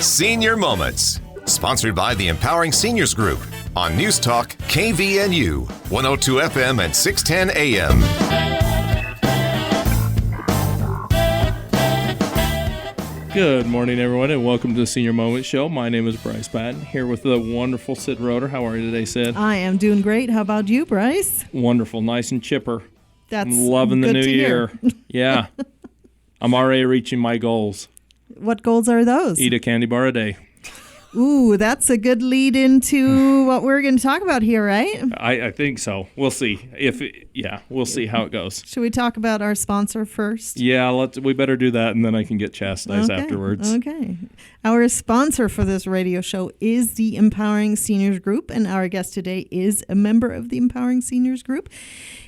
Senior Moments, sponsored by the Empowering Seniors Group on News Talk KVNU, 102 FM and 610 AM. Good morning, everyone, and welcome to the Senior Moment Show. My name is Bryce Patton, here with the wonderful Sid Roeder. How are you today, Sid? I am doing great. How about you, Bryce? Wonderful, nice and chipper. That's I'm loving the good new to year. hear. Yeah. I'm already reaching my goals. What goals are those? Eat a candy bar a day. Ooh, that's a good lead into what we're going to talk about here, right? I think so. We'll see. We'll see how it goes. Should we talk about our sponsor first? Yeah, we better do that, and then I can get chastised afterwards. Okay. Our sponsor for this radio show is the Empowering Seniors Group, and our guest today is a member of the Empowering Seniors Group.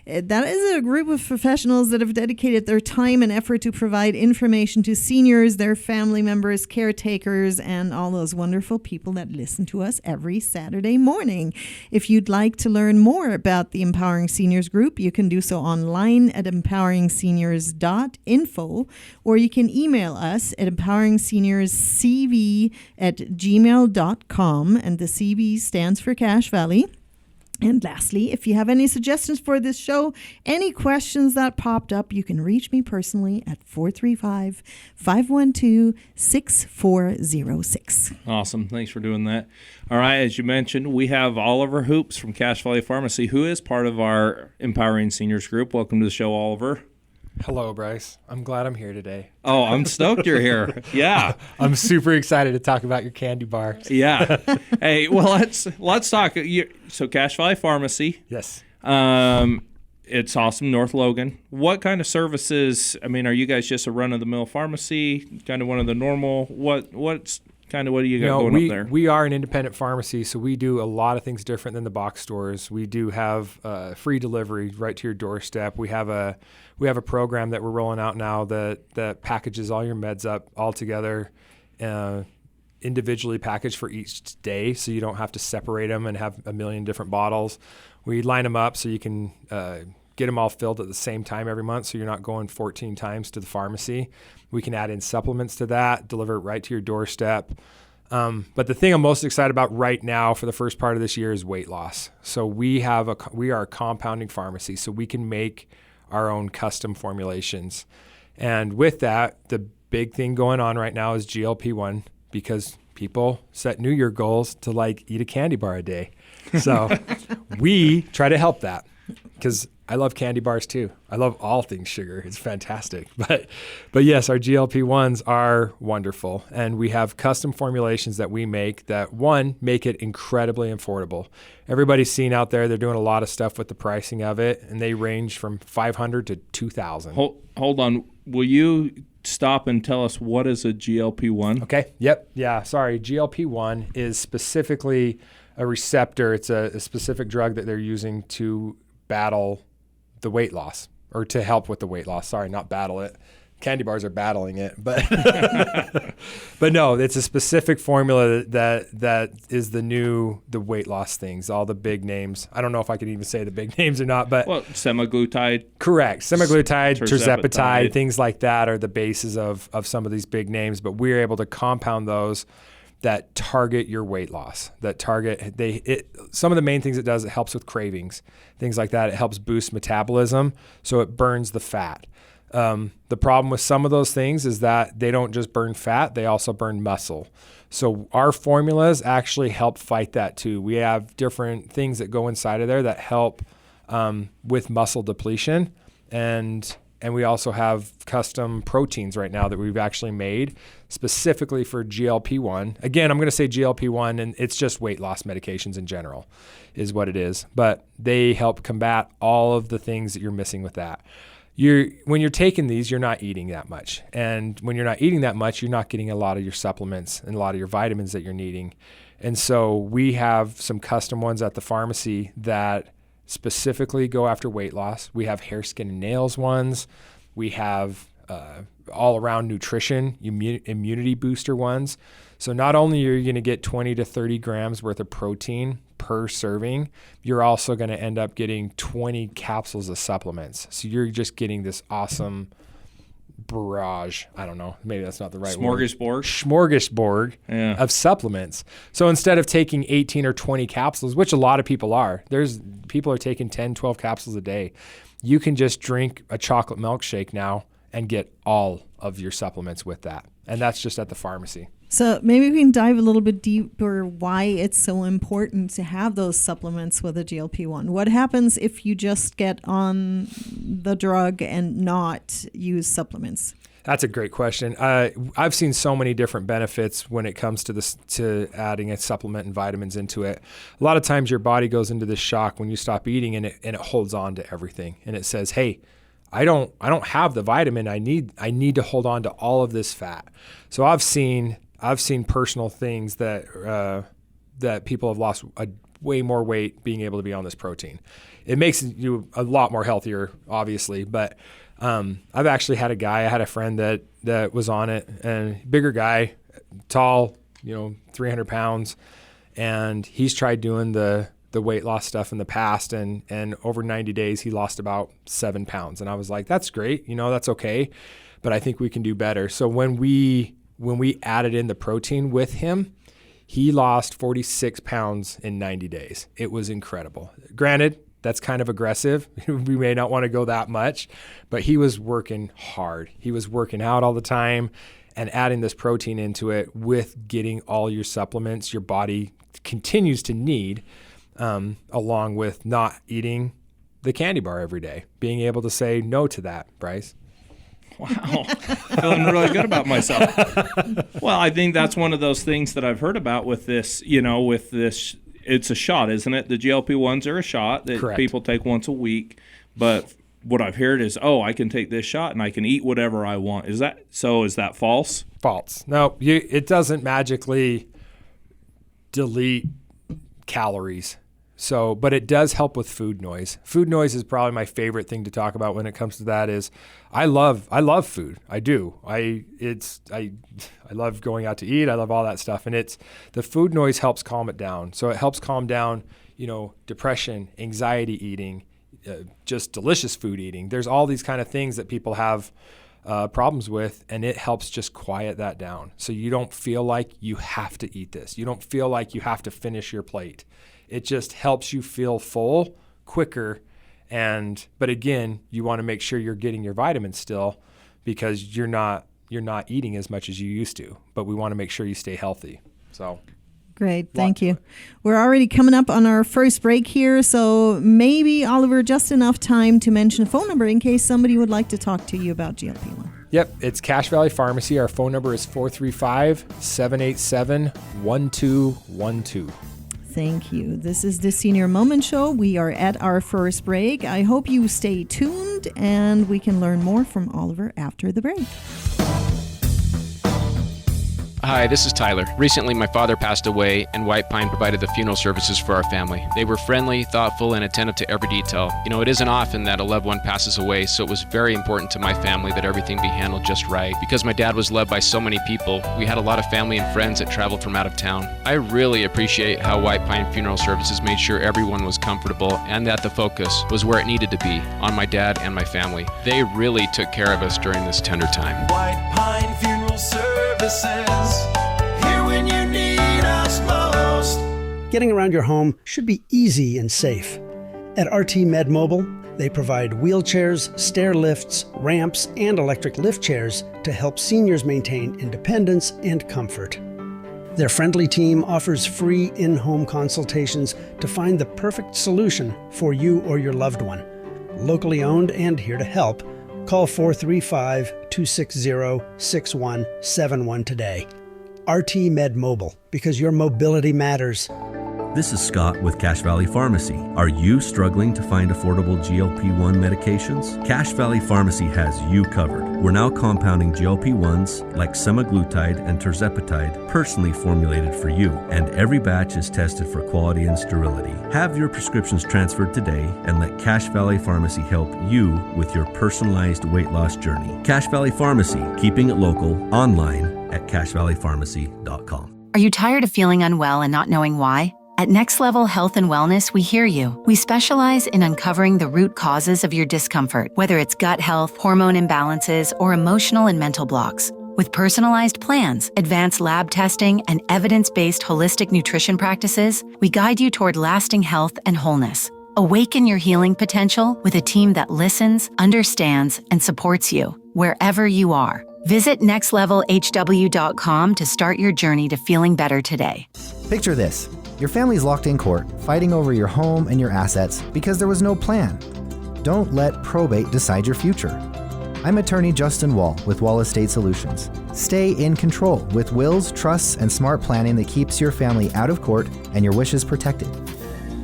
That is a group of professionals that have dedicated their time and effort to provide information to seniors, their family members, caretakers, and all those wonderful people that listen to us every Saturday morning. If you'd like to learn more about the Empowering Seniors Group, you can do so online at empoweringseniors.info, or you can email us at empoweringseniorscv@gmail.com, and the CV stands for Cache Valley. And lastly, if you have any suggestions for this show, any questions that popped up, you can reach me personally at 435-512-6406. Awesome. Thanks for doing that. All right, as you mentioned, we have Oliver Hoops from Cache Valley Pharmacy, who is part of our Empowering Seniors Group. Welcome to the show, Oliver. Hello, Bryce. I'm glad I'm here today. Oh, I'm stoked you're here. Yeah. I'm super excited to talk about your candy bars. Yeah. Hey, well, let's talk. So Cache Valley Pharmacy. Yes. It's awesome, North Logan. What kind of services? I mean, are you guys just a run-of-the-mill pharmacy? Kind of one of the normal? What do you got going up there? We are an independent pharmacy, so we do a lot of things different than the box stores. We do have free delivery right to your doorstep. We have a program that we're rolling out now that packages all your meds up all together, individually packaged for each day, so you don't have to separate them and have a million different bottles. We line them up so you can get them all filled at the same time every month, so you're not going 14 times to the pharmacy. We can add in supplements to that, deliver it right to your doorstep. But the thing I'm most excited about right now for the first part of this year is weight loss. So we are a compounding pharmacy, so we can make our own custom formulations. And with that, the big thing going on right now is GLP-1, because people set New Year goals to eat a candy bar a day. So we try to help that, because I love candy bars too. I love all things sugar. It's fantastic. But yes, our GLP-1s are wonderful. And we have custom formulations that we make that, one, make it incredibly affordable. Everybody's seen out there, they're doing a lot of stuff with the pricing of it, and they range from $500 to $2,000. Hold on. Will you stop and tell us what is a GLP-1? Okay. Yep. Yeah. Sorry. GLP-1 is specifically a receptor. It's a specific drug that they're using to battle the weight loss, or to help with the weight loss. Sorry, not battle it. Candy bars are battling it, but but no, it's a specific formula that is the weight loss things, all the big names. I don't know if I can even say the big names or not, but semaglutide. Correct. Semaglutide, tirzepatide, things like that are the bases of some of these big names, but we're able to compound those that target your weight loss, some of the main things it does, it helps with cravings, things like that. It helps boost metabolism, so it burns the fat. The problem with some of those things is that they don't just burn fat, they also burn muscle. So our formulas actually help fight that too. We have different things that go inside of there that help with muscle depletion, and we also have custom proteins right now that we've actually made specifically for GLP-1. Again, I'm going to say GLP-1, and it's just weight loss medications in general is what it is. But they help combat all of the things that you're missing with that. When you're taking these, you're not eating that much. And when you're not eating that much, you're not getting a lot of your supplements and a lot of your vitamins that you're needing. And so we have some custom ones at the pharmacy that specifically go after weight loss. We have hair, skin, and nails ones. We have all-around nutrition, immunity booster ones. So not only are you going to get 20 to 30 grams worth of protein per serving, you're also going to end up getting 20 capsules of supplements. So you're just getting this awesome barrage. I don't know. Maybe that's not the right word. Smorgasbord of supplements. So instead of taking 18 or 20 capsules, which a lot of people are, people are taking 10, 12 capsules a day. You can just drink a chocolate milkshake now and get all of your supplements with that. And that's just at the pharmacy. So maybe we can dive a little bit deeper why it's so important to have those supplements with a GLP-1. What happens if you just get on the drug and not use supplements? That's a great question. I've seen so many different benefits when it comes to adding a supplement and vitamins into it. A lot of times your body goes into this shock when you stop eating and it holds on to everything. And it says, hey, I don't have the vitamin I need. I need to hold on to all of this fat. So I've seen personal things that people have lost way more weight being able to be on this protein. It makes you a lot more healthier, obviously, but I've actually had I had a friend that was on it, and bigger guy, tall, 300 pounds, and he's tried doing the weight loss stuff in the past, and over 90 days he lost about 7 pounds. And I was like, that's great, that's okay, but I think we can do better. So when we added in the protein with him, he lost 46 pounds in 90 days. It was incredible. Granted, that's kind of aggressive. We may not want to go that much, but he was working hard. He was working out all the time, and adding this protein into it with getting all your supplements your body continues to need, along with not eating the candy bar every day, being able to say no to that, Bryce. Wow. Feeling really good about myself. Well, I think that's one of those things that I've heard about with this, it's a shot, isn't it? The GLP-1s are a shot that Correct. People take once a week. But what I've heard is, I can take this shot and I can eat whatever I want. Is that false? False. No, it doesn't magically delete calories. So, but it does help with food noise. Food noise is probably my favorite thing to talk about when it comes to that. Is I love food. I do. I love going out to eat. I love all that stuff. And the food noise helps calm it down. So it helps calm down, depression, anxiety eating, just delicious food eating. There's all these kind of things that people have problems with, and it helps just quiet that down. So you don't feel like you have to eat this. You don't feel like you have to finish your plate. It just helps you feel full quicker. But again, you want to make sure you're getting your vitamins still, because you're not eating as much as you used to, but we want to make sure you stay healthy. So great. Thank you. We're already coming up on our first break here. So maybe, Oliver, just enough time to mention a phone number in case somebody would like to talk to you about GLP-1. Yep. It's Cache Valley Pharmacy. Our phone number is 435-787-1212. Thank you. This is the Senior Moment Show. We are at our first break. I hope you stay tuned, and we can learn more from Oliver after the break. Hi, this is Tyler. Recently, my father passed away, and White Pine provided the funeral services for our family. They were friendly, thoughtful, and attentive to every detail. It isn't often that a loved one passes away, so it was very important to my family that everything be handled just right. Because my dad was loved by so many people, we had a lot of family and friends that traveled from out of town. I really appreciate how White Pine Funeral Services made sure everyone was comfortable and that the focus was where it needed to be, on my dad and my family. They really took care of us during this tender time. White Pine Funeral Services, here when you need us most. Getting around your home should be easy and safe. At RT Med Mobile, they provide wheelchairs, stair lifts, ramps, and electric lift chairs to help seniors maintain independence and comfort. Their friendly team offers free in-home consultations to find the perfect solution for you or your loved one. Locally owned and here to help. Call 435-260-6171 today. RT Med Mobile, because your mobility matters. This is Scott with Cache Valley Pharmacy. Are you struggling to find affordable GLP-1 medications? Cache Valley Pharmacy has you covered. We're now compounding GLP-1s like semaglutide and tirzepatide, personally formulated for you, and every batch is tested for quality and sterility. Have your prescriptions transferred today and let Cache Valley Pharmacy help you with your personalized weight loss journey. Cache Valley Pharmacy, keeping it local, online at cachevalleypharmacy.com. Are you tired of feeling unwell and not knowing why? At Next Level Health and Wellness, we hear you. We specialize in uncovering the root causes of your discomfort, whether it's gut health, hormone imbalances, or emotional and mental blocks. With personalized plans, advanced lab testing, and evidence-based holistic nutrition practices, we guide you toward lasting health and wholeness. Awaken your healing potential with a team that listens, understands, and supports you wherever you are. Visit nextlevelhw.com to start your journey to feeling better today. Picture this. Your family's locked in court, fighting over your home and your assets because there was no plan. Don't let probate decide your future. I'm attorney Justin Wall with Wall Estate Solutions. Stay in control with wills, trusts, and smart planning that keeps your family out of court and your wishes protected.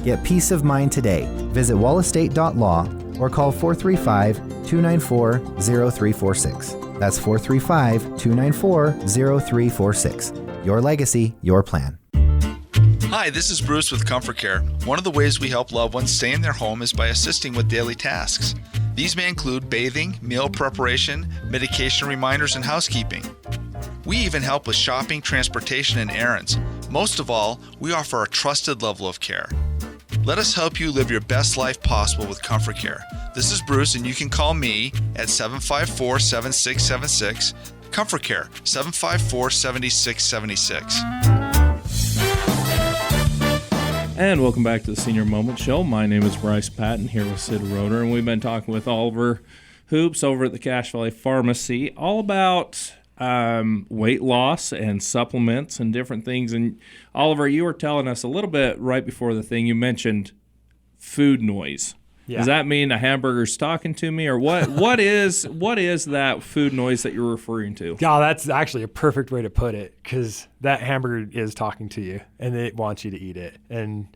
Get peace of mind today. Visit wallestate.law or call 435-294-0346. That's 435-294-0346. Your legacy, your plan. Hi, this is Bruce with Comfort Care. One of the ways we help loved ones stay in their home is by assisting with daily tasks. These may include bathing, meal preparation, medication reminders, and housekeeping. We even help with shopping, transportation, and errands. Most of all, we offer a trusted level of care. Let us help you live your best life possible with Comfort Care. This is Bruce, and you can call me at 754-7676. Comfort Care, 754-7676. And welcome back to the Senior Moment Show. My name is Bryce Patton here with Sid Roeder, and we've been talking with Oliver Hoops over at the Cache Valley Pharmacy all about weight loss and supplements and different things. And Oliver, you were telling us a little bit right before the thing. You mentioned food noise. Yeah. Does that mean a hamburger's talking to me, or what? What is that food noise that you're referring to? Yeah, that's actually a perfect way to put it, because that hamburger is talking to you and it wants you to eat it. And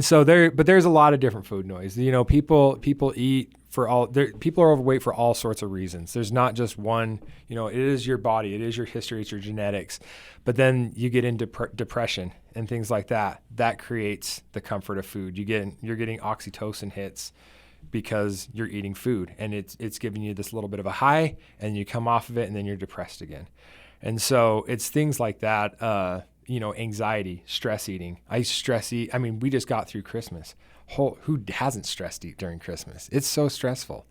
so there's a lot of different food noise. You know, people eat people are overweight for all sorts of reasons. There's not just one. You know, it is your body, it is your history, it's your genetics. But then you get into depression and things like that. That creates the comfort of food. You're getting oxytocin hits because you're eating food, and it's giving you this little bit of a high, and you come off of it, and then you're depressed again. And so it's things like that. Anxiety, stress eating. I stress eat. I mean, we just got through Christmas. Who hasn't stressed eat during Christmas? It's so stressful.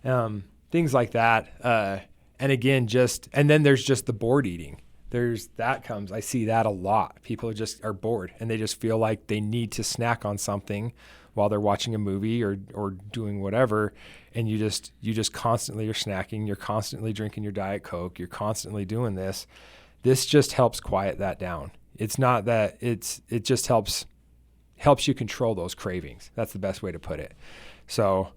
Things like that. And again, and then there's just the bored eating. I see that a lot. People are bored, and they just feel like they need to snack on something while they're watching a movie or doing whatever. And you just constantly are snacking. You're constantly drinking your Diet Coke. You're constantly doing this. This just helps quiet that down. It's not that it just helps you control those cravings. That's the best way to put it. So,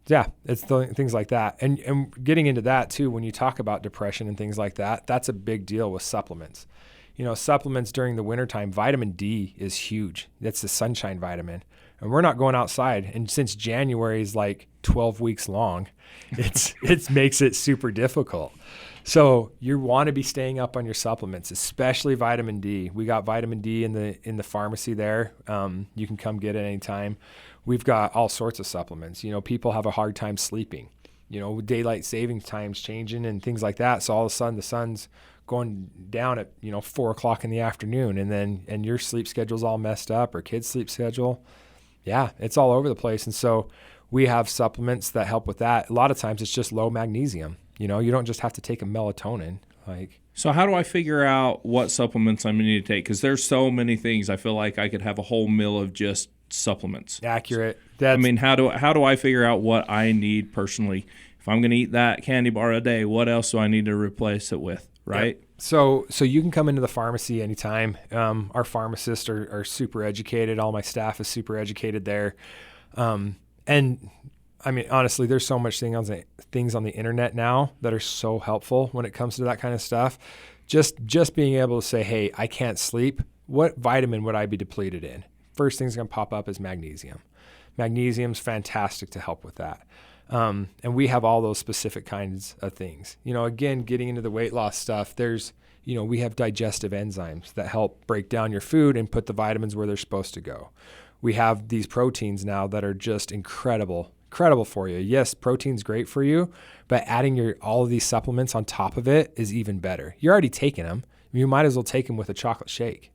it's things like that. And getting into that too, when you talk about depression and things like that, that's a big deal with supplements. You know, supplements during the wintertime, vitamin D is huge. That's the sunshine vitamin. And we're not going outside. And since January is like 12 weeks long, it makes it super difficult. So you want to be staying up on your supplements, especially vitamin D. We got vitamin D in the pharmacy there. You can come get it anytime. We've got all sorts of supplements. You know, people have a hard time sleeping. You know, daylight savings times changing and things like that. So all of a sudden the sun's going down at 4:00 in the afternoon, and your sleep schedule's all messed up, or kids' sleep schedule. Yeah, it's all over the place. And so we have supplements that help with that. A lot of times it's just low magnesium. You know, you don't just have to take a melatonin. So how do I figure out what supplements I'm going to need to take? Because there's so many things. I feel like I could have a whole meal of just supplements. Accurate. How do I figure out what I need personally? If I'm going to eat that candy bar a day, what else do I need to replace it with? Right. Yep. So you can come into the pharmacy anytime. Our pharmacists are super educated. All my staff is super educated there. And I mean, honestly, there's so much things on the internet now that are so helpful when it comes to that kind of stuff. Just being able to say, hey, I can't sleep. What vitamin would I be depleted in? First thing's going to pop up is magnesium. Magnesium's fantastic to help with that. And we have all those specific kinds of things. You know, again, getting into the weight loss stuff, we have digestive enzymes that help break down your food and put the vitamins where they're supposed to go. We have these proteins now that are just incredible for you. Yes, protein's great for you, but adding all of these supplements on top of it is even better. You're already taking them. You might as well take them with a chocolate shake.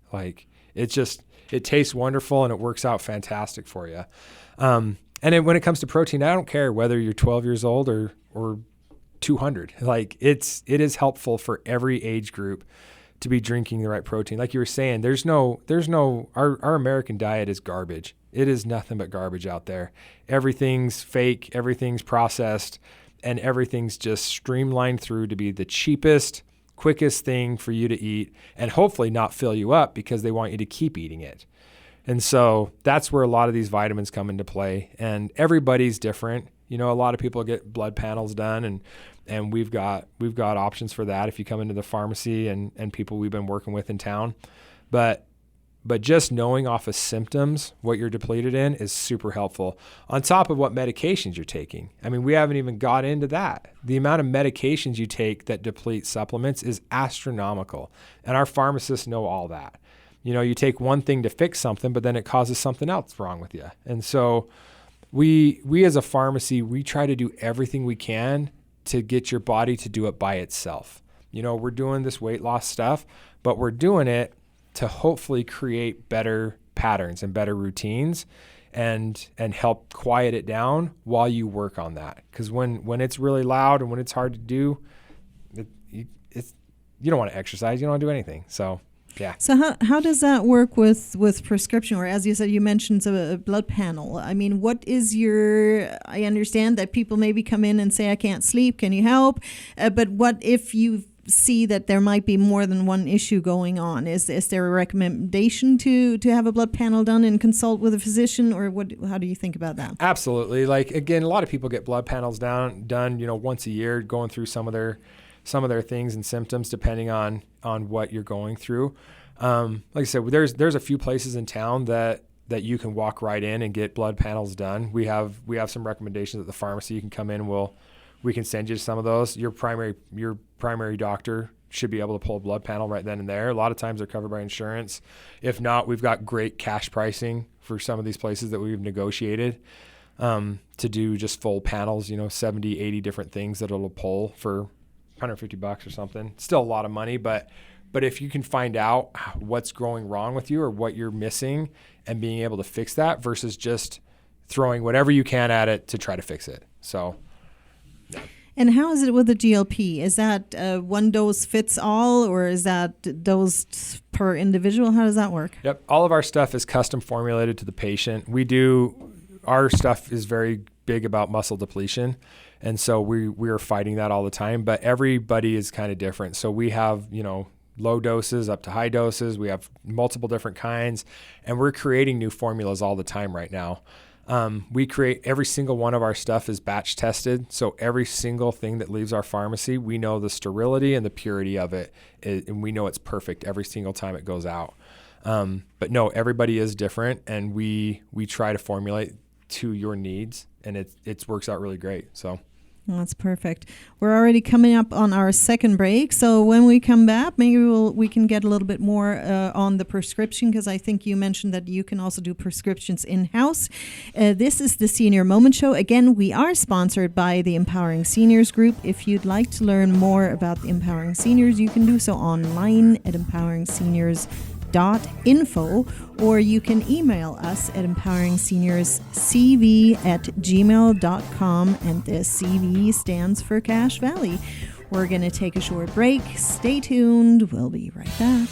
It tastes wonderful and it works out fantastic for you. And then when it comes to protein, I don't care whether you're 12 years old or 200. Like it is helpful for every age group to be drinking the right protein. Like you were saying, our American diet is garbage. It is nothing but garbage out there. Everything's fake, everything's processed, and everything's just streamlined through to be the cheapest, quickest thing for you to eat and hopefully not fill you up because they want you to keep eating it. And so that's where a lot of these vitamins come into play, and everybody's different. A lot of people get blood panels done, and we've got options for that if you come into the pharmacy and people we've been working with in town. But just knowing off of symptoms what you're depleted in is super helpful, on top of what medications you're taking. I mean, we haven't even got into that. The amount of medications you take that deplete supplements is astronomical, and our pharmacists know all that. You take one thing to fix something, but then it causes something else wrong with you. And so we as a pharmacy, we try to do everything we can to get your body to do it by itself. We're doing this weight loss stuff, but we're doing it to hopefully create better patterns and better routines and help quiet it down while you work on that. Because when it's really loud and when it's hard to do, you don't want to exercise, you don't want to do anything. So yeah. So how does that work with prescription, or as you said, you mentioned a blood panel? I mean, what is I understand that people maybe come in and say, I can't sleep, can you help? But what if you see that there might be more than one issue going on? Is there a recommendation to have a blood panel done and consult with a physician, or how do you think about that? Absolutely. Like, again, a lot of people get blood panels done, once a year, going through some of their things and symptoms depending on what you're going through. Like I said, there's a few places in town that you can walk right in and get blood panels done. We have some recommendations at the pharmacy. You can come in, we can send you to some of those. Your primary doctor should be able to pull a blood panel right then and there. A lot of times they're covered by insurance. If not, we've got great cash pricing for some of these places that we've negotiated to do just full panels, 70, 80 different things that it'll pull for $150 or something. Still a lot of money, but if you can find out what's going wrong with you or what you're missing and being able to fix that versus just throwing whatever you can at it to try to fix it. So, yeah. And how is it with the GLP? Is that one dose fits all, or is that dosed per individual? How does that work? Yep. All of our stuff is custom formulated to the patient. Our stuff is very big about muscle depletion. And so we are fighting that all the time, but everybody is kind of different. So we have, low doses up to high doses. We have multiple different kinds, and we're creating new formulas all the time right now. Every single one of our stuff is batch tested. So every single thing that leaves our pharmacy, we know the sterility and the purity of it, and we know it's perfect every single time it goes out. But no, everybody is different, and we try to formulate to your needs, and it works out really great. So. That's perfect. We're already coming up on our second break, so when we come back, maybe we can get a little bit more on the prescription, because I think you mentioned that you can also do prescriptions in-house. This is the Senior Moment Show. Again, we are sponsored by the Empowering Seniors Group. If you'd like to learn more about the Empowering Seniors, you can do so online at empoweringseniors.info, or you can email us at empoweringseniors.cv@gmail.com, and the CV stands for Cache Valley. We're going to take a short break. Stay tuned. We'll be right back.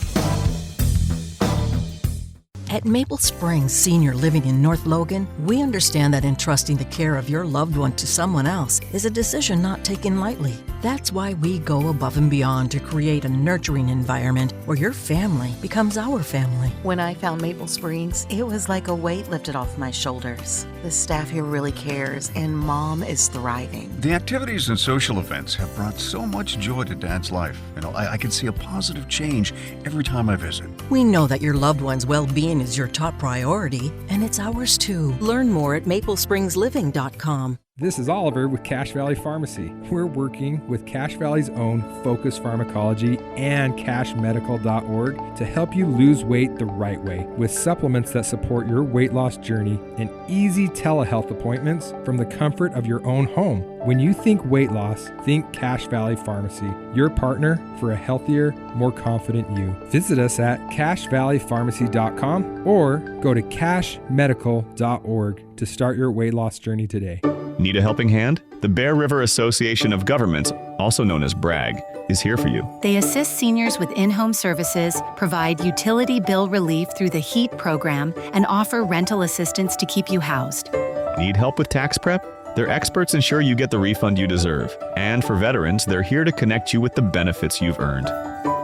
At Maple Springs Senior Living in North Logan, we understand that entrusting the care of your loved one to someone else is a decision not taken lightly. That's why we go above and beyond to create a nurturing environment where your family becomes our family. When I found Maple Springs, it was like a weight lifted off my shoulders. The staff here really cares, and Mom is thriving. The activities and social events have brought so much joy to Dad's life. I can see a positive change every time I visit. We know that your loved one's well-being is your top priority, and it's ours too. Learn more at maplesprings.living.com. This is Oliver with Cache Valley Pharmacy. We're working with Cache Valley's own Focus Pharmacology and CacheMedical.org to help you lose weight the right way with supplements that support your weight loss journey and easy telehealth appointments from the comfort of your own home. When you think weight loss, think Cache Valley Pharmacy, your partner for a healthier, more confident you. Visit us at CacheValleyPharmacy.com or go to CacheMedical.org to start your weight loss journey today. Need a helping hand? The Bear River Association of Governments, also known as BRAG, is here for you. They assist seniors with in-home services, provide utility bill relief through the HEAT program, and offer rental assistance to keep you housed. Need help with tax prep? Their experts ensure you get the refund you deserve. And for veterans, they're here to connect you with the benefits you've earned.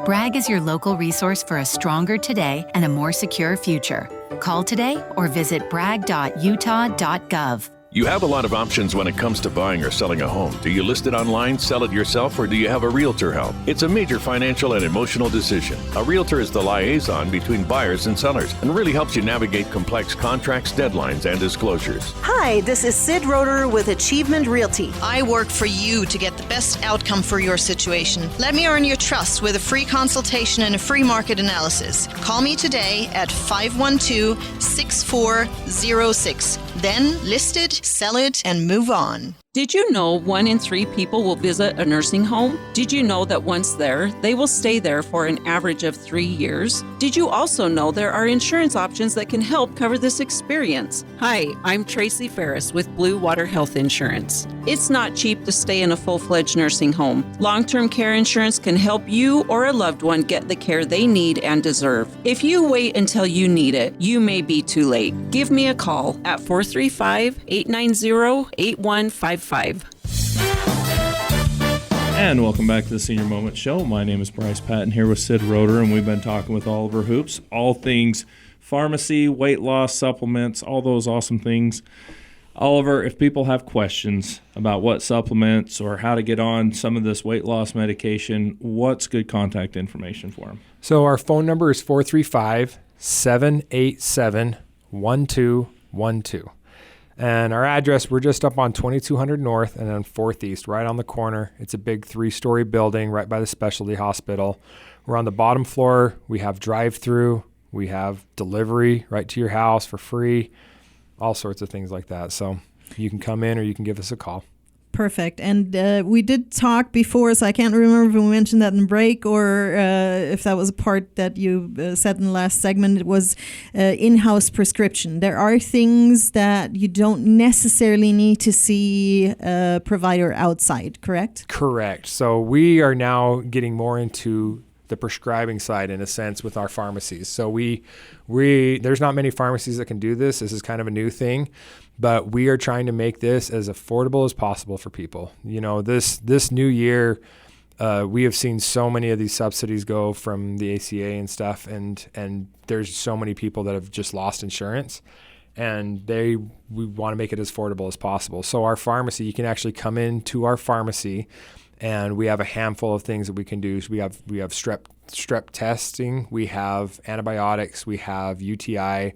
BRAG is your local resource for a stronger today and a more secure future. Call today or visit brag.utah.gov. You have a lot of options when it comes to buying or selling a home. Do you list it online, sell it yourself, or do you have a realtor help? It's a major financial and emotional decision. A realtor is the liaison between buyers and sellers and really helps you navigate complex contracts, deadlines, and disclosures. Hi, this is Sid Roeder with Achievement Realty. I work for you to get the best outcome for your situation. Let me earn your trust with a free consultation and a free market analysis. Call me today at 512-6406. Then list it, sell it, and move on. Did you know 1 in 3 people will visit a nursing home? Did you know that once there, they will stay there for an average of 3 years? Did you also know there are insurance options that can help cover this experience? Hi, I'm Tracy Ferris with Blue Water Health Insurance. It's not cheap to stay in a full-fledged nursing home. Long-term care insurance can help you or a loved one get the care they need and deserve. If you wait until you need it, you may be too late. Give me a call at 435-890-8155. And welcome back to the Senior Moment Show. My name is Bryce Patton here with Sid Roeder, and we've been talking with Oliver Hoops, all things pharmacy, weight loss, supplements, all those awesome things. Oliver, if people have questions about what supplements or how to get on some of this weight loss medication, what's good contact information for them? So our phone number is 435-787-1212. And our address, we're just up on 2200 North and on 4th East, right on the corner. It's a big 3-story building right by the specialty hospital. We're on the bottom floor. We have drive-through. We have delivery right to your house for free, all sorts of things like that. So you can come in or you can give us a call. Perfect. And we did talk before, so I can't remember if we mentioned that in break or if that was a part that you said in the last segment. It was in-house prescription. There are things that you don't necessarily need to see a provider outside, correct? Correct. So we are now getting more into the prescribing side in a sense with our pharmacies. So we there's not many pharmacies that can do this. This is kind of a new thing. But we are trying to make this as affordable as possible for people. You know, this new year, we have seen so many of these subsidies go from the ACA and stuff, and there's so many people that have just lost insurance, and we want to make it as affordable as possible. So our pharmacy, you can actually come into our pharmacy, and we have a handful of things that we can do. So we have strep testing, we have antibiotics, we have UTI.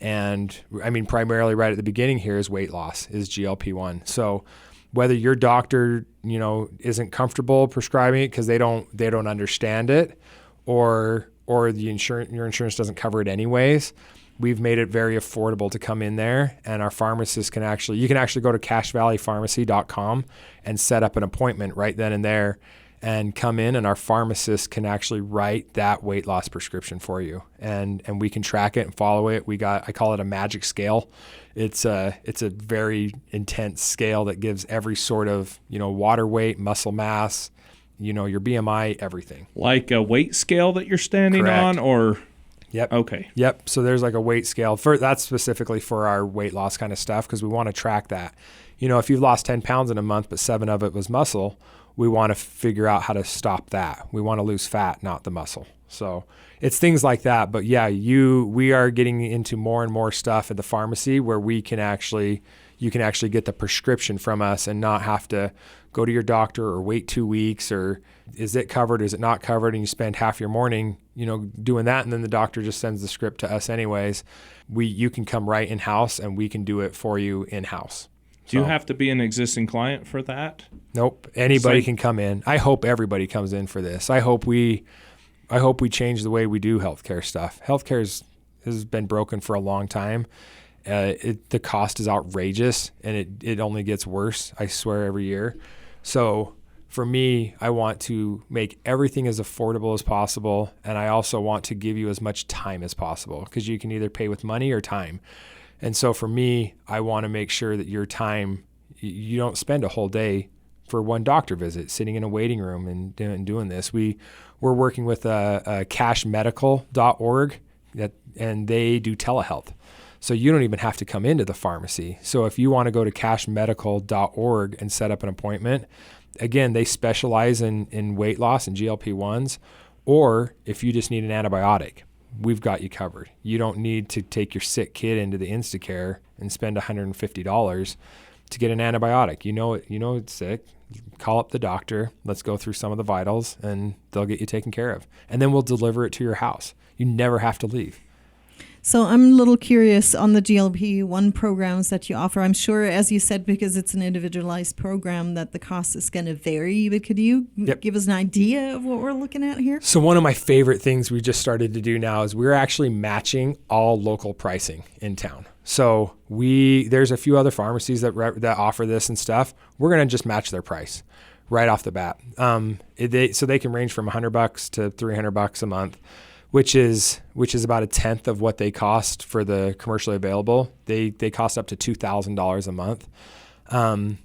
And I mean, primarily right at the beginning here is weight loss, is GLP-1. So whether your doctor, you know, isn't comfortable prescribing it because they don't understand it, or your insurance doesn't cover it anyways, we've made it very affordable to come in there, and our pharmacist you can actually go to CacheValleyPharmacy.com and set up an appointment right then and there and come in, and our pharmacist can actually write that weight loss prescription for you, and we can track it and follow it. I call it a magic scale. It's a very intense scale that gives every sort of, you know, water weight, muscle mass, you know, your BMI, everything. Like a weight scale that you're standing Correct. on, or? Yep. Okay. Yep. So there's like a weight scale that's specifically for our weight loss kind of stuff, because we want to track that. You know, if you've lost 10 pounds in a month, but 7 of it was muscle, we want to figure out how to stop that. We want to lose fat, not the muscle. So it's things like that. But yeah, we are getting into more and more stuff at the pharmacy where you can actually get the prescription from us and not have to go to your doctor or wait 2 weeks, or is it covered, is it not covered? And you spend half your morning, you know, doing that. And then the doctor just sends the script to us anyways. You can come right in-house and we can do it for you in-house. Do you have to be an existing client for that? Nope. Anybody can come in. I hope everybody comes in for this. I hope we change the way we do healthcare stuff. Healthcare has been broken for a long time. The cost is outrageous, and it only gets worse, I swear, every year. So for me, I want to make everything as affordable as possible, and I also want to give you as much time as possible, because you can either pay with money or time. And so for me, I want to make sure that your time, you don't spend a whole day for one doctor visit sitting in a waiting room and doing this. We're working with cashmedical.org, and they do telehealth. So you don't even have to come into the pharmacy. So if you want to go to cashmedical.org and set up an appointment, again, they specialize in weight loss and GLP-1s, or if you just need an antibiotic, we've got you covered. You don't need to take your sick kid into the Instacare and spend $150 to get an antibiotic. You know it's sick. Call up the doctor. Let's go through some of the vitals, and they'll get you taken care of. And then we'll deliver it to your house. You never have to leave. So I'm a little curious on the GLP-1 programs that you offer. I'm sure, as you said, because it's an individualized program, that the cost is going to vary. But could you give us an idea of what we're looking at here? So one of my favorite things we just started to do now is we're actually matching all local pricing in town. So there's a few other pharmacies that offer this and stuff. We're going to just match their price right off the bat. So they can range from $100 to $300 a month. Which is about a tenth of what they cost for the commercially available. They cost up to $2,000 a month.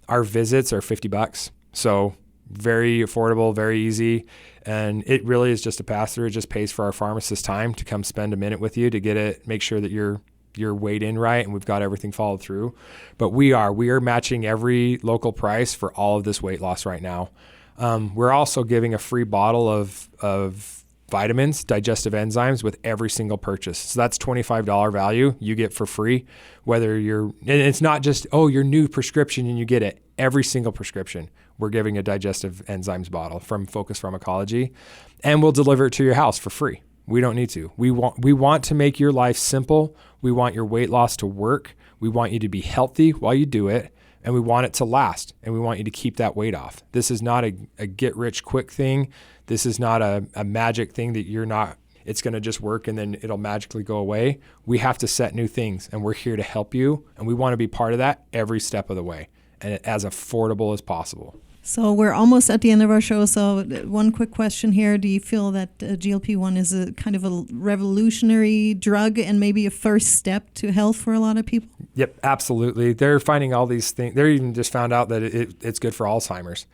Our visits are $50, so very affordable, very easy, and it really is just a pass through. It just pays for our pharmacist time to come spend a minute with you to get it, make sure that you're weighed in right, and we've got everything followed through. But we are matching every local price for all of this weight loss right now. We're also giving a free bottle of vitamins, digestive enzymes with every single purchase. So that's $25 value you get for free, and it's not just, your new prescription and you get it. Every single prescription, we're giving a digestive enzymes bottle from Focus Pharmacology, and we'll deliver it to your house for free. We don't need to. We want to make your life simple. We want your weight loss to work. We want you to be healthy while you do it, and we want it to last, and we want you to keep that weight off. This is not a get-rich-quick thing. This is not a magic thing that it's going to just work and then it'll magically go away. We have to set new things, and we're here to help you, and we want to be part of that every step of the way, and as affordable as possible. So we're almost at the end of our show. So one quick question here. Do you feel that GLP-1 is a kind of a revolutionary drug and maybe a first step to health for a lot of people? Yep, absolutely. They're finding all these things. They're even just found out that it's good for Alzheimer's.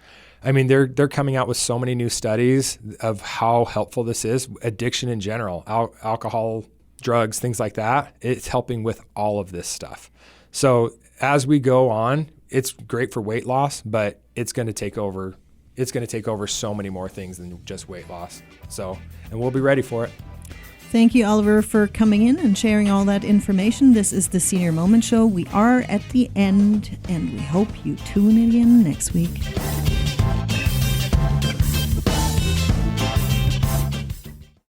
I mean, they're coming out with so many new studies of how helpful this is. Addiction in general, alcohol, drugs, things like that. It's helping with all of this stuff. So as we go on, it's great for weight loss, but it's going to take over. It's going to take over so many more things than just weight loss. So, and we'll be ready for it. Thank you, Oliver, for coming in and sharing all that information. This is the Senior Moment Show. We are at the end, and we hope you tune in again next week.